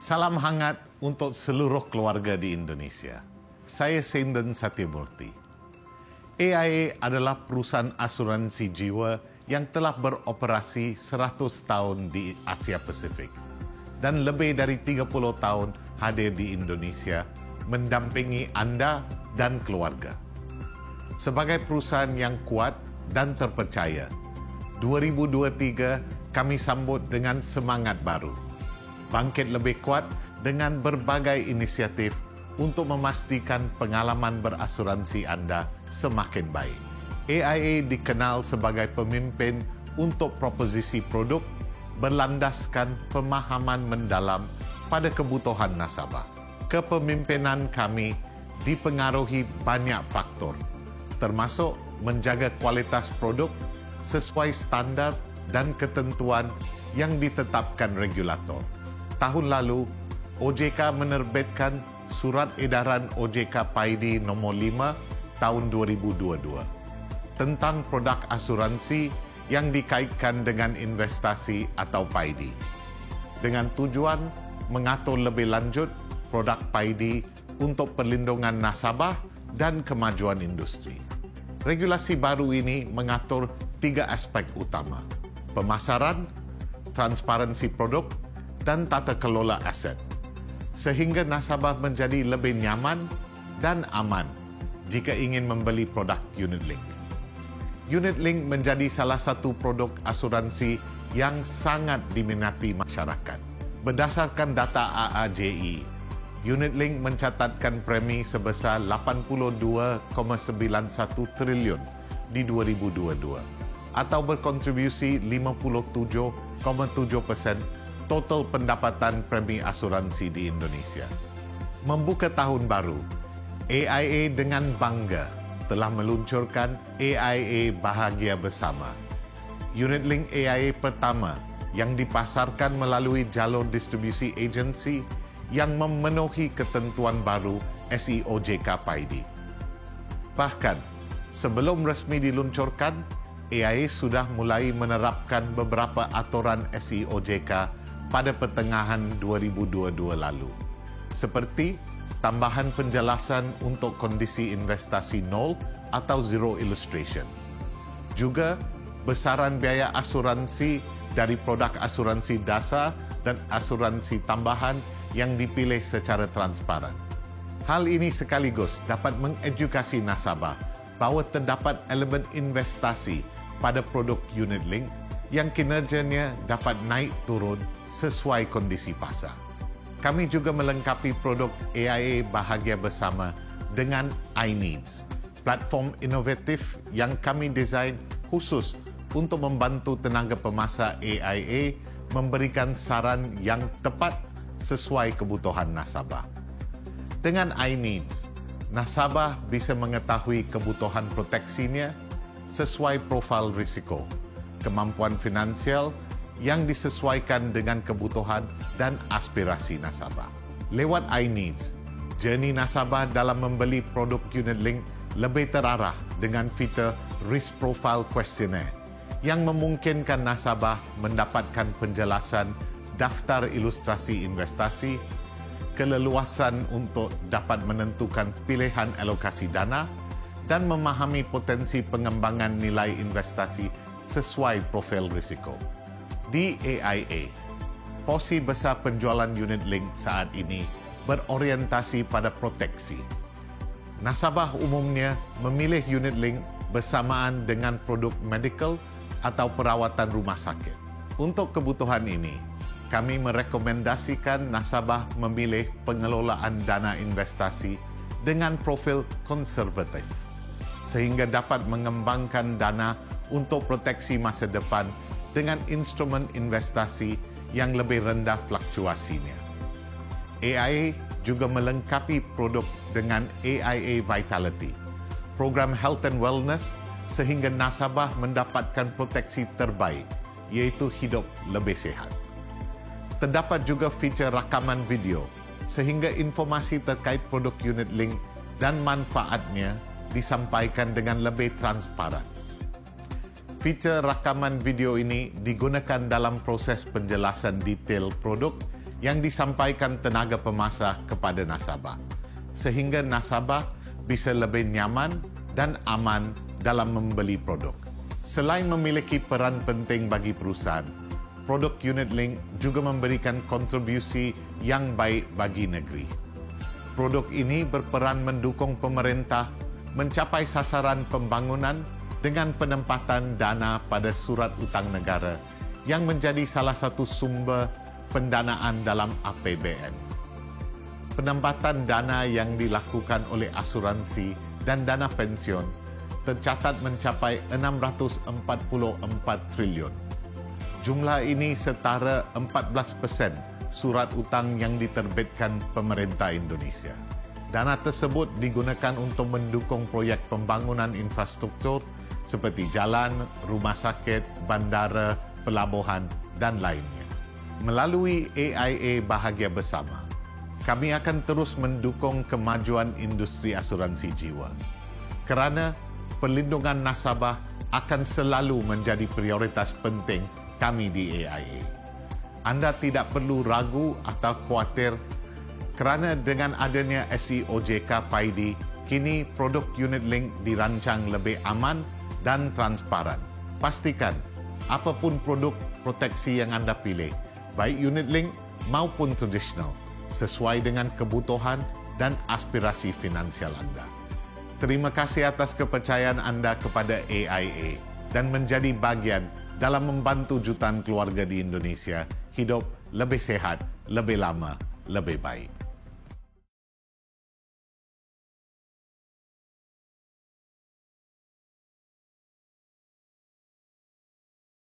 Salam hangat untuk seluruh keluarga di Indonesia. Saya Senden Satyamurti. AIA adalah perusahaan asuransi jiwa yang telah beroperasi 100 tahun di Asia Pasifik dan lebih dari 30 tahun hadir di Indonesia mendampingi anda dan keluarga. Sebagai perusahaan yang kuat dan terpercaya, 2023 kami sambut dengan semangat baru. Bangkit lebih kuat dengan berbagai inisiatif untuk memastikan pengalaman berasuransi anda semakin baik. AIA dikenal sebagai pemimpin untuk proposisi produk berlandaskan pemahaman mendalam pada kebutuhan nasabah. Kepemimpinan kami dipengaruhi banyak faktor, termasuk menjaga kualitas produk sesuai standar dan ketentuan yang ditetapkan regulator. Tahun lalu, OJK menerbitkan Surat Edaran OJK PAID nombor 5 tahun 2022 tentang produk asuransi yang dikaitkan dengan investasi atau PAID dengan tujuan mengatur lebih lanjut produk PAID untuk perlindungan nasabah dan kemajuan industri. Regulasi baru ini mengatur 3 aspek utama: pemasaran, transparansi produk, dan tata kelola aset, sehingga nasabah menjadi lebih nyaman dan aman jika ingin membeli produk Unit Link. Unit Link menjadi salah satu produk asuransi yang sangat diminati masyarakat. Berdasarkan data AAJI, Unit Link mencatatkan premi sebesar 82,91 triliun di 2022 atau berkontribusi 57,7% total pendapatan premi asuransi di Indonesia. Membuka tahun baru, AIA dengan bangga telah meluncurkan AIA Bahagia Bersama, Unit Link AIA pertama yang dipasarkan melalui jalur distribusi agensi yang memenuhi ketentuan baru SEOJK PAID. Bahkan, sebelum resmi diluncurkan, AIA sudah mulai menerapkan beberapa aturan SEOJK pada pertengahan 2022 lalu, seperti tambahan penjelasan untuk kondisi investasi nol atau zero illustration. Juga besaran biaya asuransi dari produk asuransi dasar dan asuransi tambahan yang dipilih secara transparan. Hal ini sekaligus dapat mengedukasi nasabah bahawa terdapat elemen investasi pada produk Unit Link yang kinerjanya dapat naik turun sesuai kondisi pasar. Kami juga melengkapi produk AIA Bahagia Bersama dengan iNeeds, platform inovatif yang kami desain khusus untuk membantu tenaga pemasar AIA memberikan saran yang tepat sesuai kebutuhan nasabah. Dengan iNeeds, nasabah bisa mengetahui kebutuhan proteksinya sesuai profil risiko, kemampuan finansial yang disesuaikan dengan kebutuhan dan aspirasi nasabah. Lewat iNeeds, journey nasabah dalam membeli produk Unit Link lebih terarah dengan fitur Risk Profile Questionnaire yang memungkinkan nasabah mendapatkan penjelasan daftar ilustrasi investasi, keleluasan untuk dapat menentukan pilihan alokasi dana, dan memahami potensi pengembangan nilai investasi sesuai profil risiko. Di AIA, porsi besar penjualan Unit Link saat ini berorientasi pada proteksi. Nasabah umumnya memilih Unit Link bersamaan dengan produk medical atau perawatan rumah sakit. Untuk kebutuhan ini, kami merekomendasikan nasabah memilih pengelolaan dana investasi dengan profil konservatif, sehingga dapat mengembangkan dana untuk proteksi masa depan dengan instrumen investasi yang lebih rendah fluktuasinya. AIA juga melengkapi produk dengan AIA Vitality, program health and wellness, sehingga nasabah mendapatkan proteksi terbaik, iaitu hidup lebih sihat. Terdapat juga fitur rakaman video, sehingga informasi terkait produk Unit Link dan manfaatnya disampaikan dengan lebih transparan. Fitur rakaman video ini digunakan dalam proses penjelasan detail produk yang disampaikan tenaga pemasah kepada nasabah, sehingga nasabah bisa lebih nyaman dan aman dalam membeli produk. Selain memiliki peran penting bagi perusahaan, produk unit link juga memberikan kontribusi yang baik bagi negeri. Produk ini berperan mendukung pemerintah mencapai sasaran pembangunan dengan penempatan dana pada surat utang negara yang menjadi salah satu sumber pendanaan dalam APBN. Penempatan dana yang dilakukan oleh asuransi dan dana pensiun tercatat mencapai 644 triliun. Jumlah ini setara 14% surat utang yang diterbitkan pemerintah Indonesia. Dana tersebut digunakan untuk mendukung proyek pembangunan infrastruktur seperti jalan, rumah sakit, bandara, pelabuhan dan lainnya. Melalui AIA Bahagia Bersama, kami akan terus mendukung kemajuan industri asuransi jiwa. Kerana perlindungan nasabah akan selalu menjadi prioritas penting kami di AIA. Anda tidak perlu ragu atau khawatir kerana dengan adanya SEOJK PAIDI, kini produk unit link dirancang lebih aman dan transparan. Pastikan apapun produk proteksi yang Anda pilih, baik unit link maupun tradisional, sesuai dengan kebutuhan dan aspirasi finansial Anda. Terima kasih atas kepercayaan Anda kepada AIA dan menjadi bagian dalam membantu jutaan keluarga di Indonesia hidup lebih sehat, lebih lama, lebih baik.